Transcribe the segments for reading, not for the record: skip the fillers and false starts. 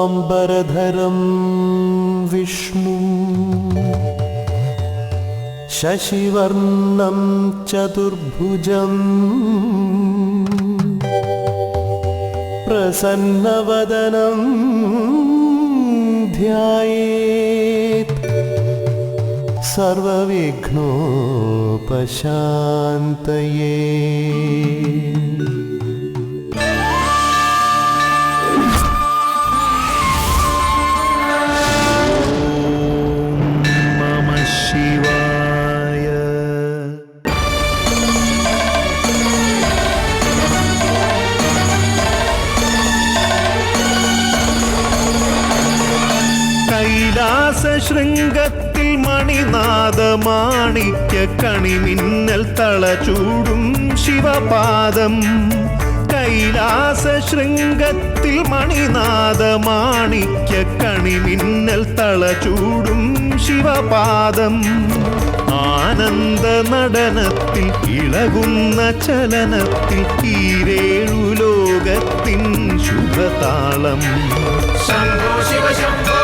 शुक्लाम्बरधरं विष्णुं शशिवर्णं चतुर्भुजं प्रसन्नवदनं ध्यायेत् सर्वविघ्नोपशान्तये। ശൃംഗത്തിൽ മണിനാദമാണിക്യ കണിമിന്നൽ തളചൂടും ശിവപാദം. കൈലാസ ശൃംഗത്തിൽ മണിനാദമാണിക്യ കണിമിന്നൽ തളചൂടും ശിവപാദം. ആനന്ദ നടനത്തിൽ ഇളകുന്ന ചലനത്തിൽ ഈരേഴു ലോകത്തിൻ ശുഭതാളം. ശംഭോ ശിവ ശംഭോ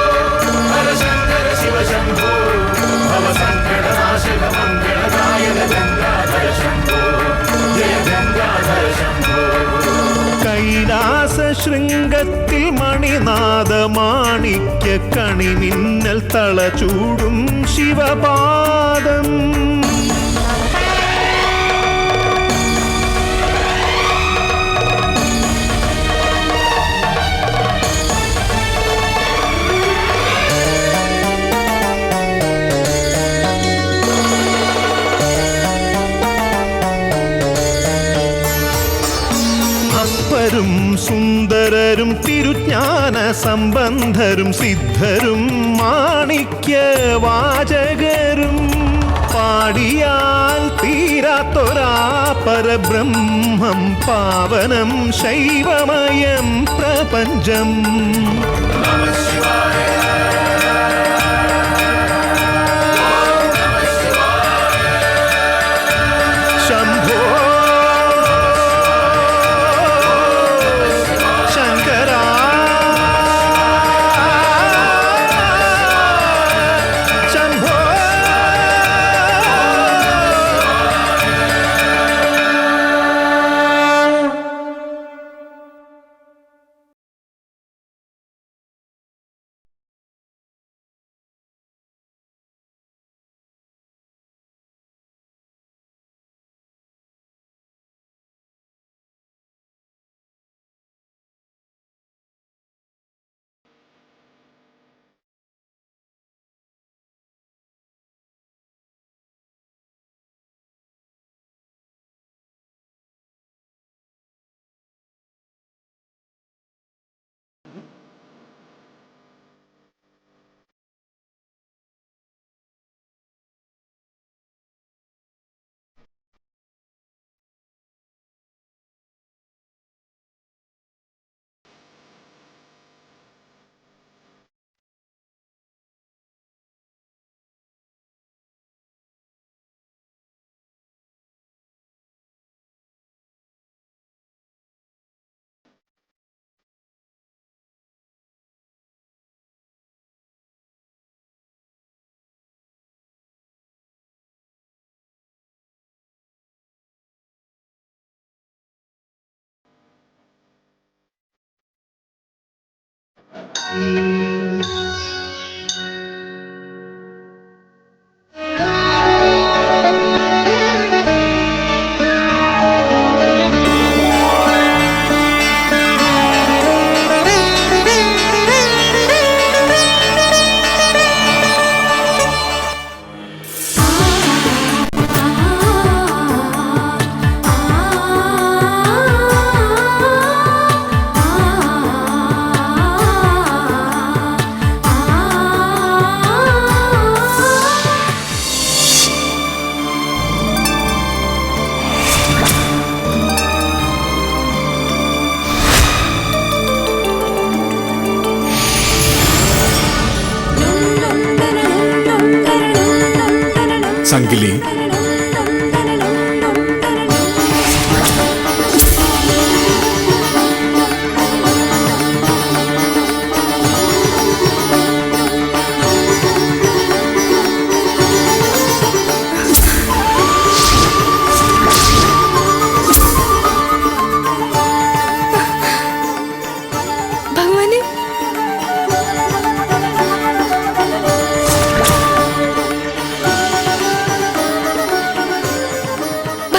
ഹര ശങ്കര ശിവ ശംഭോ ഭവസങ്കടനാശക മംഗളദായക ഗംഗാധര ശംഭോ ജയ ഗംഗാധര ശംഭോ. കൈലാസ ശൃംഗത്തിൽ മണിനാദമാണിക്യ കണിമിന്നൽ തളചൂടും ശിവപാദം. ും സുന്ദരരും തിരുജ്ഞാന സംബന്ധരും സിദ്ധരും മാണിക്യവാചകരും പാടിയാൽ തീരാത്തൊരാ പരബ്രഹ്മം പാവനം ശൈവമയം പ്രപഞ്ചം. ശംഭോ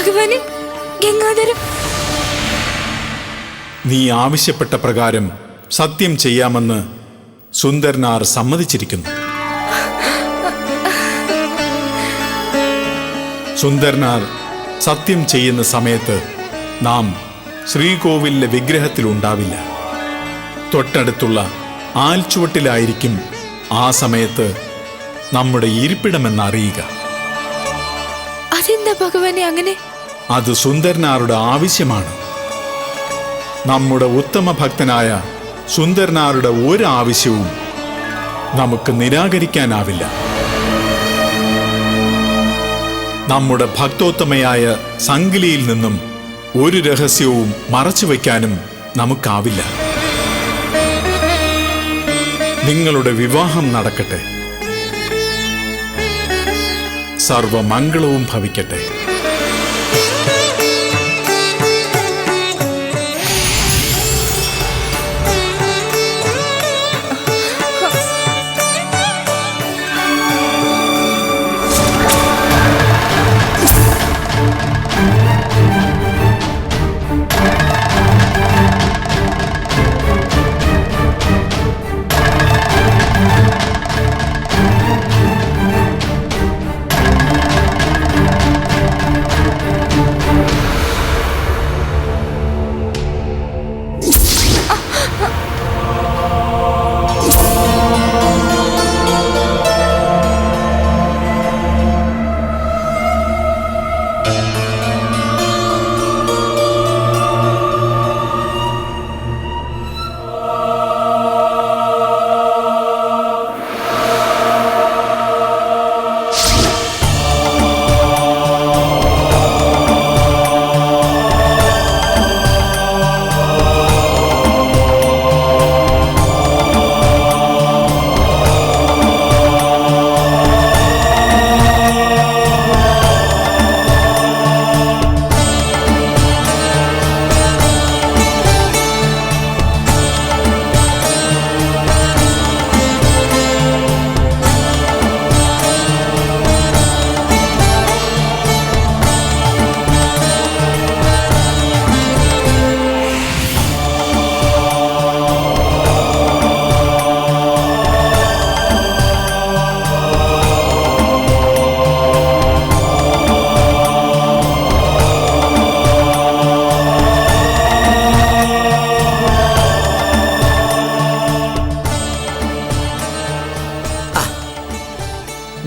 ഭഗവാനെ, ഗംഗാധരം, നീ ആവശ്യപ്പെട്ട പ്രകാരം സത്യം ചെയ്യാമെന്ന് സുന്ദരനാർ സമ്മതിച്ചിരിക്കുന്നു. സുന്ദരനാർ സത്യം ചെയ്യുന്ന സമയത്ത് നാം ശ്രീകോവിലിലെ വിഗ്രഹത്തിലുണ്ടാവില്ല. തൊട്ടടുത്തുള്ള ആൽച്ചുവട്ടിലായിരിക്കും ആ സമയത്ത് നമ്മുടെ ഇരിപ്പിടമെന്നറിയുക. അതെന്താ ഭഗവാനെ അങ്ങനെ? അത് സുന്ദരനാരുടെ ആവശ്യമാണ്. നമ്മുടെ ഉത്തമ ഭക്തനായ സുന്ദരനാരുടെ ഒരു ആവശ്യവും നമുക്ക് നിരാകരിക്കാനാവില്ല. നമ്മുടെ ഭക്തോത്തമയായ സംഗിലിയിൽ നിന്നും ഒരു രഹസ്യവും മറച്ചുവെക്കാനും നമുക്കാവില്ല. നിങ്ങളുടെ വിവാഹം നടക്കട്ടെ. സർവമംഗളവും ഭവിക്കട്ടെ.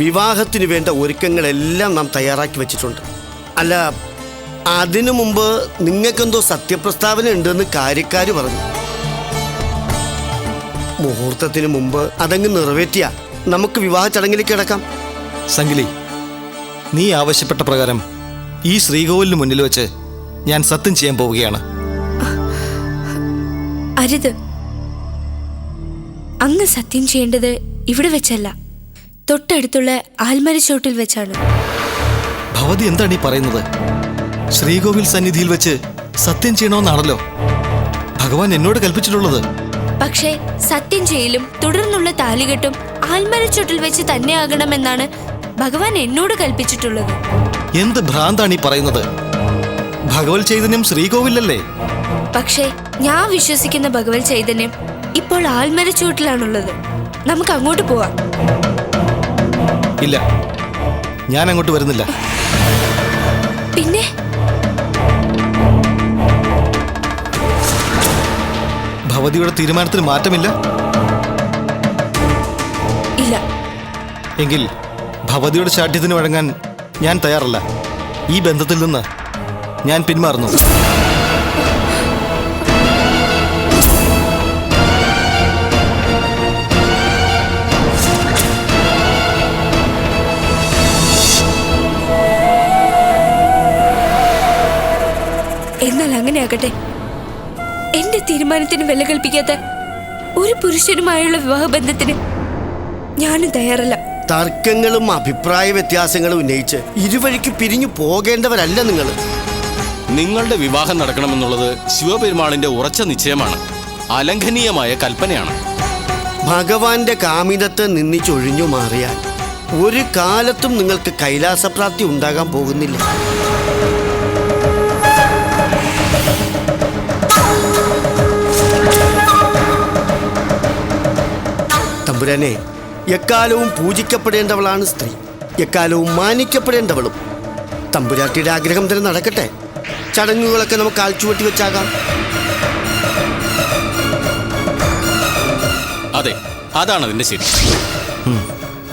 വിവാഹത്തിന് വേണ്ട ഒരുക്കങ്ങളെല്ലാം നാം തയ്യാറാക്കി വെച്ചിട്ടുണ്ട്. അല്ല, അതിനു മുമ്പ് നിങ്ങൾക്കെന്തോ സത്യപ്രസ്താവന ഉണ്ടെന്ന് കാര്യക്കാര് പറഞ്ഞു. മുഹൂർത്തത്തിന് മുമ്പ് അതങ്ങ് നിറവേറ്റിയ നമുക്ക് വിവാഹ ചടങ്ങിലേക്ക് കിടക്കാം. സംഗിലി, നീ ആവശ്യപ്പെട്ട പ്രകാരം ഈ ശ്രീകോവിലിന് മുന്നിൽ വെച്ച് ഞാൻ സത്യം ചെയ്യാൻ പോവുകയാണ്. അരുത്. അങ്ങ് സത്യം ചെയ്യേണ്ടത് ഇവിടെ വെച്ചല്ല, തൊട്ടടുത്തുള്ള ആൽമരച്ചോട്ടിൽ വെച്ചാണ്. ഭവതി എന്താണ് ഈ പറയുന്നത്? ശ്രീകോവിൽ സന്നിധിയിൽ വെച്ച് സത്യം ചെയ്യണമെന്നാണല്ലോ ഭഗവാൻ എന്നോട് കൽപ്പിച്ചിട്ടുള്ളത്. പക്ഷേ സത്യം ചെയ്യലും തുടർന്നുള്ള താലികെട്ടും ആൽമരച്ചോട്ടിൽ വെച്ച് തന്നെ ആകണമെന്നാണ് ഭഗവാൻ എന്നോട് കൽപ്പിച്ചിട്ടുള്ളത്. എന്ത് ഭ്രാന്താണ് ഈ പറയുന്നത്? ഭഗവത് ചൈതന്യം ശ്രീകോവിലല്ലേ? പക്ഷേ ഞാൻ വിശ്വസിക്കുന്ന ഭഗവത് ചൈതന്യം ഇപ്പോൾ ആൽമരച്ചോട്ടിലാണുള്ളത്. നമുക്ക് അങ്ങോട്ട് പോവാം. ഇല്ല, ഞാൻ അങ്ങോട്ട് വരുന്നില്ല. പിന്നെ ഭവതിയുടെ തീരുമാനത്തിന് മാറ്റമില്ല? ഇല്ല. എങ്കിൽ ഭവതിയുടെ ശാഠ്യത്തിന് വഴങ്ങാൻ ഞാൻ തയ്യാറല്ല. ഈ ബന്ധത്തിൽ നിന്ന് ഞാൻ പിന്മാറുന്നു. എന്നാൽ അങ്ങനെ ആകട്ടെ. എന്റെ തീരുമാനത്തിന് വില കൽപ്പിക്കാത്ത ഒരു പുരുഷനുമായുള്ള വിവാഹബന്ധത്തിന് ഞാനും തയ്യാറല്ല. തർക്കങ്ങളും അഭിപ്രായ വ്യത്യാസങ്ങളും ഉന്നയിച്ച് ഇരുവഴിക്ക് പിരിഞ്ഞു പോകേണ്ടവരല്ല നിങ്ങൾ. നിങ്ങളുടെ വിവാഹം നടക്കണമെന്നുള്ളത് ശിവപെരുമാളിന്റെ ഉറച്ച നിശ്ചയമാണ്. അലംഘനീയമായ കൽപ്പനയാണ്. ഭഗവാന്റെ കാമിതത്തെ നിന്നിച്ചൊഴിഞ്ഞു മാറിയാൽ ഒരു കാലത്തും നിങ്ങൾക്ക് കൈലാസപ്രാപ്തി ഉണ്ടാകാൻ പോകുന്നില്ല. തമ്പുരാനെ, എക്കാലവും പൂജിക്കപ്പെടേണ്ടവളാണ് സ്ത്രീ, എക്കാലവും മാനിക്കപ്പെടേണ്ടവളും. തമ്പുരാട്ടിയുടെ ആഗ്രഹം തന്നെ നടക്കട്ടെ. ചടങ്ങുകളൊക്കെ നമുക്ക് ആൾച്ചുവട്ടി വെച്ചാകാം. അതെ, അതാണ് അതിന്റെ ശരി.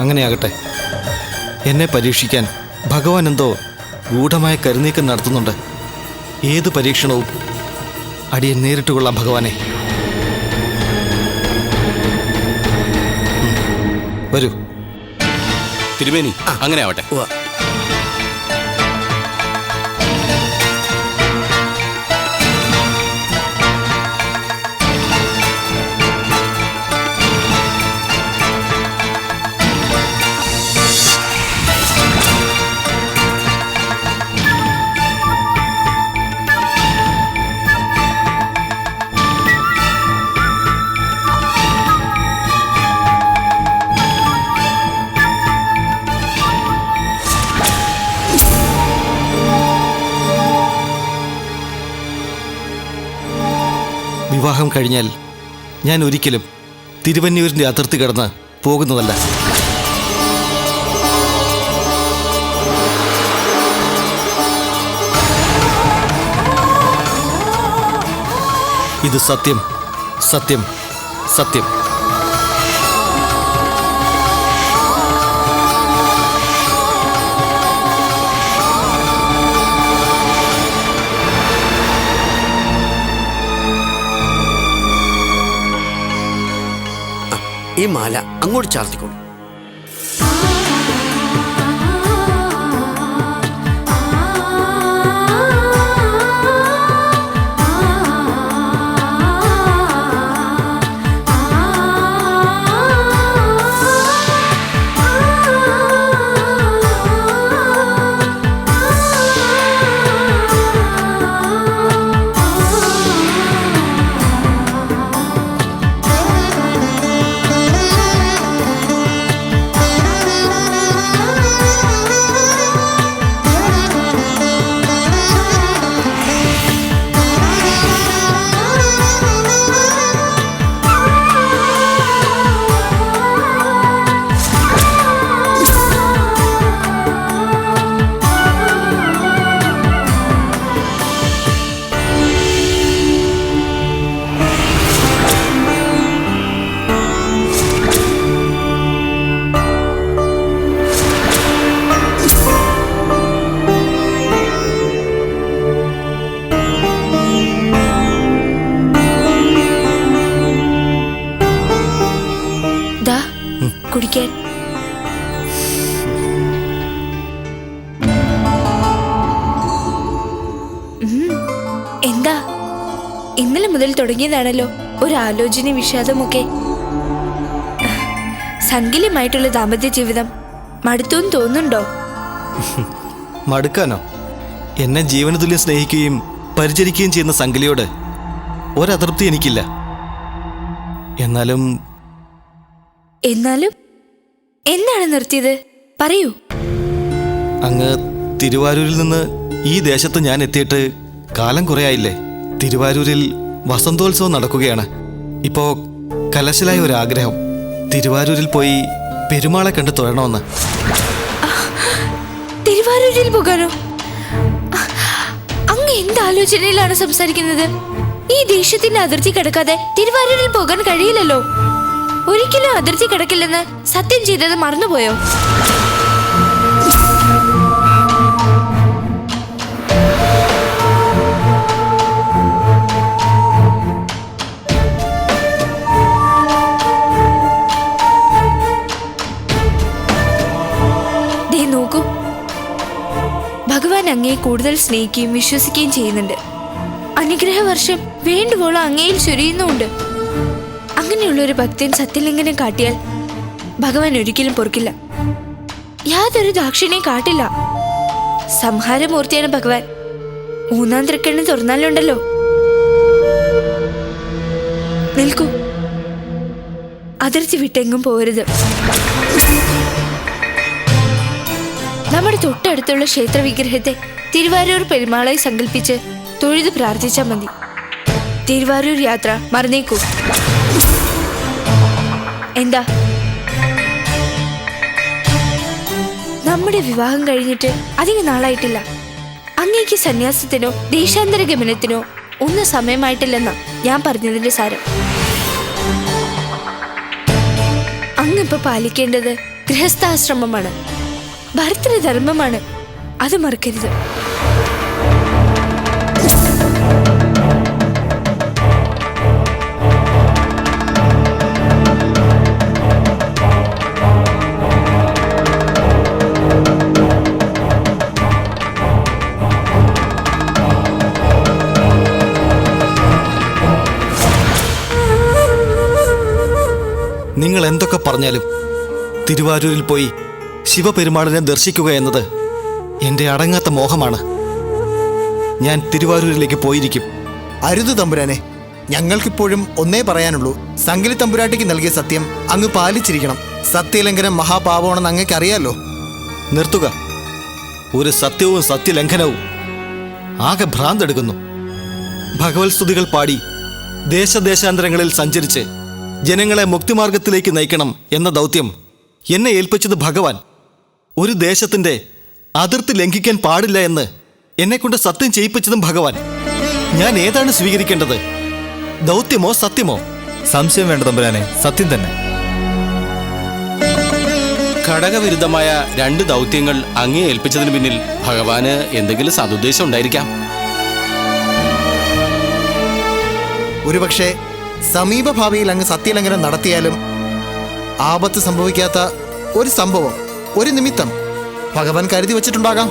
അങ്ങനെയാകട്ടെ. എന്നെ പരീക്ഷിക്കാൻ ഭഗവാൻ എന്തോ ഗൂഢമായ കരുനീക്കം നടത്തുന്നുണ്ട്. ഏത് പരീക്ഷണവും അടിയൻ നേരിട്ട് കൊള്ളാം ഭഗവാനെ. വരൂ. തിരുമേനി, അങ്ങനെ ആവട്ടെ. ഉവ്വ. വിവാഹം കഴിഞ്ഞാൽ ഞാൻ ഒരിക്കലും തിരുവന്നൂരിൻ്റെ അതിർത്തി കടന്ന് പോകുന്നതല്ല. ഇത് സത്യം, സത്യം, സത്യം. ഈ മാല അങ്ങോട്ട് ചാർത്തിക്കോളൂ. കുടിക്കാൻ. എന്താ, ഇന്നലെ മുതൽ തുടങ്ങിയതാണല്ലോ ഒരു ആലോചന വിഷാദമൊക്കെ. സങ്കീലമായിട്ടുള്ള ദാമ്പത്യ ജീവിതം മടുത്തോന്ന് തോന്നുന്നുണ്ടോ? മടുക്കാനോ? എന്നെ ജീവന തുല്യം സ്നേഹിക്കുകയും പരിചരിക്കുകയും ചെയ്യുന്ന സങ്കലിയോട് ഒരതൃപ്തി എനിക്കില്ല. എന്നാലും എന്താണ് നിർത്തിയത്? പറയൂ. അങ്ങ് തിരുവാരൂരിൽ നിന്ന് ഈ ദേശത്ത് ഞാൻ എത്തിയിട്ട് കാലം കുറയായില്ലേ? തിരുവാരൂരിൽ വസന്തോത്സവം നടക്കുകയാണ്. ഇപ്പോ കലശലായ ഒരാഗ്രഹം, തിരുവാരൂരിൽ പോയി പെരുമാളെ കണ്ട് തൊഴണമെന്ന്. തിരുവാരൂരിൽ പോകാനോ? അങ്ങ് എന്താലോചനയിലാണ് സംസാരിക്കുന്നത്? ഈ ദേശത്തിന്റെ അതിർത്തി കടക്കാതെ തിരുവാരൂരിൽ പോകാൻ കഴിയില്ലല്ലോ. ഒരിക്കലും അതിർത്തി കിടക്കില്ലെന്ന് സത്യം ചെയ്തത് മറന്നുപോയോ? ദേ നോക്കൂ, ഭഗവാൻ അങ്ങയെ കൂടുതൽ സ്നേഹിക്കുകയും വിശ്വസിക്കുകയും ചെയ്യുന്നുണ്ട്. അനുഗ്രഹ വർഷം വേണ്ടുവോളം അങ്ങയിൽ ചൊരിയുന്നുമുണ്ട്. അങ്ങനെയുള്ള ഒരു ഭക്തൻ സത്യലിംഗനം കാട്ടിയാൽ ഭഗവാൻ ഒരിക്കലും പൊറുക്കില്ല. യാതൊരു ദാക്ഷിണ്യം കാട്ടില്ല. സംഹാരമൂർത്തിയാണ് ഭഗവാൻ. മൂന്നാം തൃക്കണ്ണ് തുറന്നാലുണ്ടല്ലോ. നിൽക്കൂ, അതിർത്തി വിട്ടെങ്ങും പോരുത്. നമ്മുടെ തൊട്ടടുത്തുള്ള ക്ഷേത്ര വിഗ്രഹത്തെ തിരുവാരൂർ പെരുമാളായി സങ്കല്പിച്ച് തൊഴുത് പ്രാർത്ഥിച്ചാൽ മതി. തിരുവാരൂർ യാത്ര മറന്നേക്കൂ. എന്താ, നമ്മുടെ വിവാഹം കഴിഞ്ഞിട്ട് അധികം നാളായിട്ടില്ല. അങ്ങേക്ക് സന്യാസത്തിനോ ദേശാന്തര ഗമനത്തിനോ ഒന്നും സമയമായിട്ടില്ലെന്നാ ഞാൻ പറഞ്ഞതിന്റെ സാരം. അങ്ങിപ്പോ പാലിക്കേണ്ടത് ഗൃഹസ്ഥാശ്രമമാണ്, ഭർത്തൃധർമ്മമാണ്. അത് മറക്കരുത്. നിങ്ങൾ എന്തൊക്കെ പറഞ്ഞാലും തിരുവാരൂരിൽ പോയി ശിവപെരുമാളിനെ ദർശിക്കുക എന്നത് എൻ്റെ അടങ്ങാത്ത മോഹമാണ്. ഞാൻ തിരുവാരൂരിലേക്ക് പോയിരിക്കും. അരുത് തമ്പുരാനെ, ഞങ്ങൾക്കിപ്പോഴും ഒന്നേ പറയാനുള്ളൂ. സംഗലി തമ്പുരാട്ടിക്ക് നൽകിയ സത്യം അങ്ങ് പാലിച്ചിരിക്കണം. സത്യലംഘനം മഹാപാപമാണെന്ന് അങ്ങേക്ക് അറിയാലോ. നിർത്തുക. ഒരു സത്യവും സത്യലംഘനവും. ആകെ ഭ്രാന്തെടുക്കുന്നു. ഭഗവത് സ്തുതികൾ പാടി ദേശദേശാന്തരങ്ങളിൽ സഞ്ചരിച്ച് ജനങ്ങളെ മുക്തിമാർഗത്തിലേക്ക് നയിക്കണം എന്ന ദൗത്യം എന്നെ ഏൽപ്പിച്ചത് ഭഗവാൻ. ഒരു ദേശത്തിന്റെ അതിർത്തി ലംഘിക്കാൻ പാടില്ല എന്ന് എന്നെക്കൊണ്ട് സത്യം ചെയ്യിപ്പിച്ചതും ഭഗവാൻ. ഞാൻ ഏതാണ് സ്വീകരിക്കേണ്ടത്? ദൗത്യമോ സത്യമോ? സംശയം വേണ്ട തമ്പുരാനെ, സത്യം തന്നെ. ഘടകവിരുദ്ധമായ 2 ദൗത്യങ്ങൾ അങ്ങേ ഏൽപ്പിച്ചതിന് പിന്നിൽ ഭഗവാന് എന്തെങ്കിലും സതുദ്ദേശം ഉണ്ടായിരിക്കാം. ഒരുപക്ഷെ സമീപഭാവിയിൽ അങ്ങ് സത്യലംഘനം നടത്തിയാലും ആപത്ത് സംഭവിക്കാത്ത ഒരു സംഭവം, ഒരു നിമിത്തം ഭഗവാൻ കരുതി വച്ചിട്ടുണ്ടാകാം.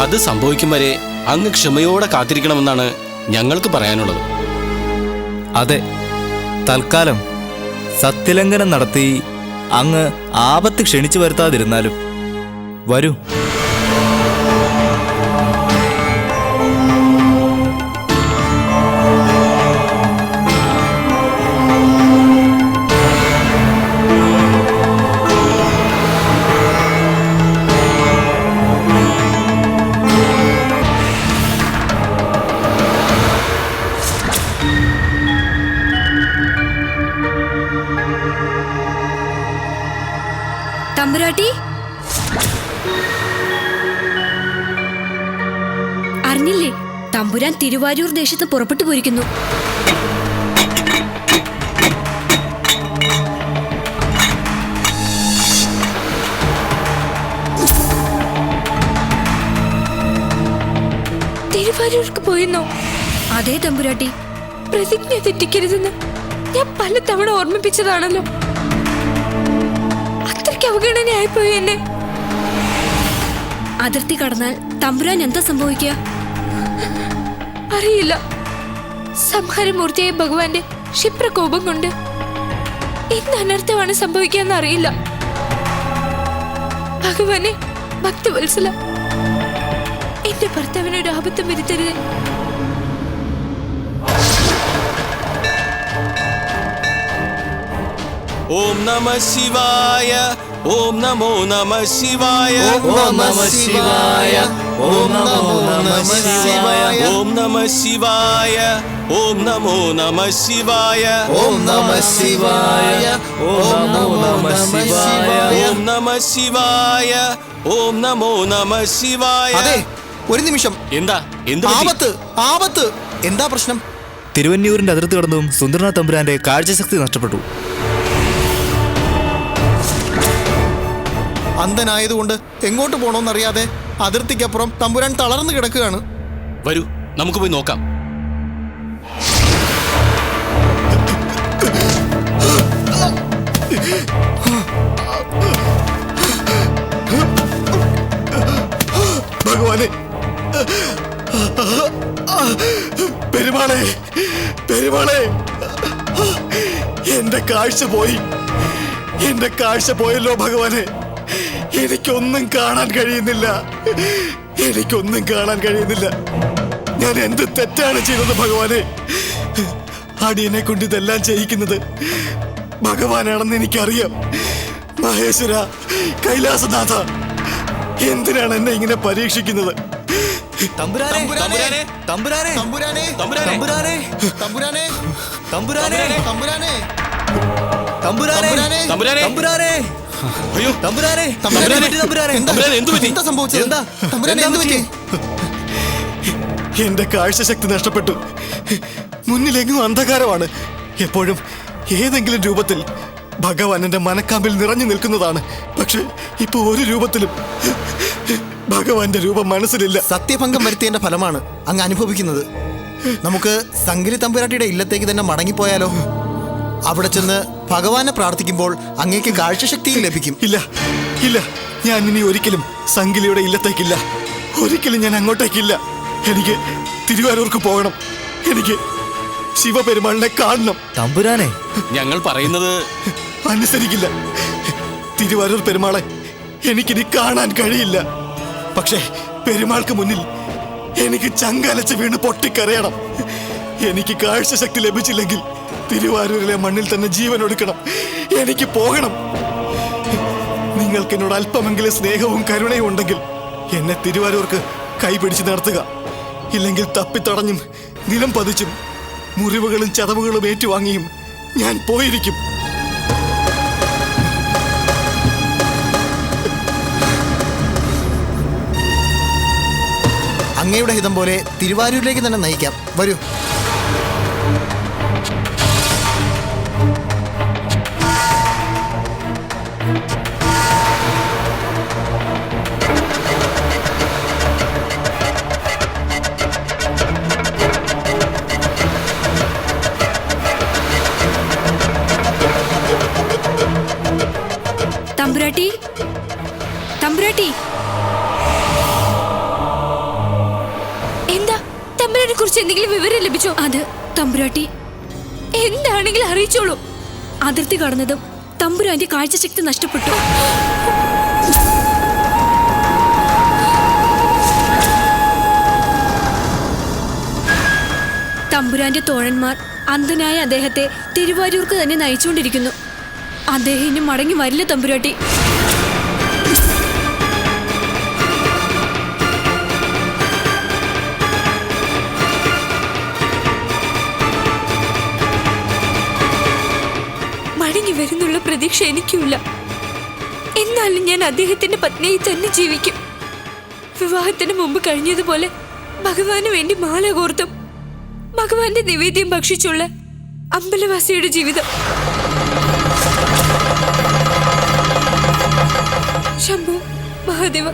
അത് സംഭവിക്കും വരെ അങ്ങ് ക്ഷമയോടെ കാത്തിരിക്കണമെന്നാണ് ഞങ്ങൾക്ക് പറയാനുള്ളത്. അതെ, തൽക്കാലം സത്യലംഘനം നടത്തി അങ്ങ് ആപത്ത് ക്ഷണിച്ചു വരുത്താതിരുന്നാലും വരൂ. തമ്പുരാട്ടി, അറിഞ്ഞില്ലേ? തമ്പുരാൻ തിരുവാരൂർ ദേശത്ത് പുറപ്പെട്ടു പോയിരിക്കുന്നു. തിരുവാരൂർക്ക് പോയെന്നോ? അതേ തമ്പുരാട്ടി. പ്രതിജ്ഞ തെറ്റിക്കരുതെന്ന് ഞാൻ പലതവണ ഓർമ്മിപ്പിച്ചതാണല്ലോ. അത്രയ്ക്ക് അവഗണനയായിപ്പോയി എന്നെ. അതിർത്തി കടന്നാൽ തമ്പുരാൻ എന്താ സംഭവിക്കുക? അറിയില്ല. സംഹാരമൂർത്തിയായ ഭഗവാന്റെ ക്ഷിപ്രകോപം കൊണ്ട് എന്ത് അനർത്ഥമാണ് സംഭവിക്കാന്ന് അറിയില്ല. ഭഗവാനെ, ഭക്തവത്സല, എന്റെ ഭർത്താവിന് ഒരു ആപത്തും വരുത്തരുത്. ഓം നമഃ ശിവായ. ഓം നമോ നമഃ ശിവായ. ഓം നമഃ ശിവായ. ഓം നമോ നമഃ ശിവായ. ഓം നമഃ ശിവായ. ഓം നമോ നമഃ ശിവായ. ഓം നമഃ ശിവായ. ഓം നമോ നമഃ ശിവായ. ഓം നമഃ ശിവായ. ഓം നമോ നമഃ ശിവായ. അതെ, ഒരു നിമിഷം. എന്താ? എന്ത് പറ്റി? ആപത്ത്, ആപത്ത്. എന്താ പ്രശ്നം? തിരുവന്നൂരിന്റെ അതിർത്തി കടന്നും സുന്ദരനാഥ് തമ്പുരാന്റെ കാഴ്ചശക്തി നഷ്ടപ്പെട്ടു. അന്ധനായതുകൊണ്ട് എങ്ങോട്ട് പോണോന്നറിയാതെ അതിർത്തിക്കപ്പുറം തമ്പുരാൻ തളർന്നു കിടക്കുകയാണ്. വരൂ, നമുക്ക് പോയി നോക്കാം. ഭഗവാനെ, പെരുമാളെ, പെരുമാളെ, എന്റെ കാഴ്ച പോയി. എന്റെ കാഴ്ച പോയല്ലോ ഭഗവാനെ. എനിക്കൊന്നും കാണാൻ കഴിയുന്നില്ല. എനിക്കൊന്നും കാണാൻ കഴിയുന്നില്ല. ഞാൻ എന്ത് തെറ്റാണ് ചെയ്തത് ഭഗവാനെ? അടിയനെ കൊണ്ട് ഇതെല്ലാം ചെയ്യിക്കുന്നത് ഭഗവാനാണെന്ന് എനിക്കറിയാം. മഹേശ്വര, കൈലാസനാഥ, എന്തിനാണ് എന്നെ ഇങ്ങനെ പരീക്ഷിക്കുന്നത്? തമ്പുരാനെ, തമ്പുരാനെ, തമ്പുരാനെ, തമ്പുരാനെ, തമ്പുരാനെ, തമ്പുരാനെ, തമ്പുരാനെ, തമ്പുരാനെ, തമ്പുരാനെ. തമ്പുരാനെ തമ്പുരാനെ തമ്പുരാനെ അയ്യോ തമ്പുരാനെ തമ്പുരാനെ, തമ്പുരാനെ തമ്പുരാനെ, എന്ത് പറ്റി? എന്താ സംഭവിച്ചത്? എന്താ? തമ്പുരാനെ എന്താ എന്ത് പറ്റി? എന്റെ കാഴ്ചശക്തി നഷ്ടപ്പെട്ടു. മുന്നിലെങ്ങും അന്ധകാരമാണ്. എപ്പോഴും ഏതെങ്കിലും രൂപത്തിൽ ഭഗവാൻ എന്റെ മനക്കാമ്പിൽ നിറഞ്ഞു നിൽക്കുന്നതാണ്. പക്ഷെ ഇപ്പൊ ഒരു രൂപത്തിലും ഭഗവാന്റെ രൂപം മനസ്സിലില്ല. സത്യഭംഗം വരുത്തിയതിന്റെ ഫലമാണ് അങ്ങ് അനുഭവിക്കുന്നത്. നമുക്ക് സംഗലി തമ്പുരാട്ടിയുടെ ഇല്ലത്തേക്ക് തന്നെ മടങ്ങിപ്പോയാലോ? അവിടെ ചെന്ന് ഭഗവാനെ പ്രാർത്ഥിക്കുമ്പോൾ അങ്ങേക്ക് കാഴ്ചശക്തിയും ലഭിക്കും. ഇല്ല ഇല്ല, ഞാൻ ഇനി ഒരിക്കലും സംഗിലിയുടെ ഇല്ലത്തേക്കില്ല. ഒരിക്കലും ഞാൻ അങ്ങോട്ടേക്കില്ല. എനിക്ക് തിരുവാരൂർക്ക് പോകണം. എനിക്ക് ശിവപെരുമാളിനെ കാണണം. തമ്പുരാനെ ഞങ്ങൾ പറയുന്നത് അനുസരിക്കില്ല. തിരുവാരൂർ പെരുമാളെ എനിക്കിനി കാണാൻ കഴിയില്ല. പക്ഷേ പെരുമാൾക്ക് മുന്നിൽ എനിക്ക് ചങ്കലച്ച് വീണ് പൊട്ടിക്കരയണം. എനിക്ക് കാഴ്ചശക്തി ലഭിച്ചില്ലെങ്കിൽ തിരുവാരൂരിലെ മണ്ണിൽ തന്നെ ജീവൻ ഒടുക്കണം. എനിക്ക് പോകണം. നിങ്ങൾക്ക് എന്നോട് അല്പമെങ്കിലും സ്നേഹവും കരുണയും ഉണ്ടെങ്കിൽ എന്നെ തിരുവാരൂർക്ക് കൈപിടിച്ച് നടത്തുക. ഇല്ലെങ്കിൽ തപ്പിത്തടഞ്ഞും നിലം പതിച്ചും മുറിവുകളും ചതവുകളും ഏറ്റുവാങ്ങിയും ഞാൻ പോയിരിക്കും. അങ്ങയുടെ ഹിതം പോലെ തിരുവാരൂരിലേക്ക് തന്നെ നയിക്കാം. വരൂ. തമ്പുരാട്ടി, തമ്പുരാട്ടി, എന്താ തമ്പുരാനെ കുറിച്ച് എന്തെങ്കിലും വിവരം ലഭിച്ചോ? അത് തമ്പുരാട്ടി എന്താണെങ്കിലും അറിയിച്ചോളൂ. അതിർത്തി കടന്നതും തമ്പുരാന്റെ കാഴ്ചശക്തി നഷ്ടപ്പെട്ടു. തമ്പുരാന്റെ തോഴന്മാർ അന്ധനായ അദ്ദേഹത്തെ തിരുവാരൂർക്ക് തന്നെ നയിച്ചുകൊണ്ടിരിക്കുന്നു. അദ്ദേഹം ഇനി മടങ്ങി വരില്ല തമ്പുരാട്ടി. മടങ്ങി വരുന്നുള്ള പ്രതീക്ഷ എനിക്കുമില്ല. എന്നാലും ഞാൻ അദ്ദേഹത്തിന്റെ പത്നിയായി തന്നെ ജീവിക്കും. വിവാഹത്തിന് മുമ്പ് കഴിഞ്ഞതുപോലെ ഭഗവാന് വേണ്ടി മാല കോർത്തും ഭഗവാന്റെ നിവേദ്യം ഭക്ഷിച്ചുള്ള അമ്പലവാസിയുടെ ജീവിതം. ശംഭു മഹാദേവ.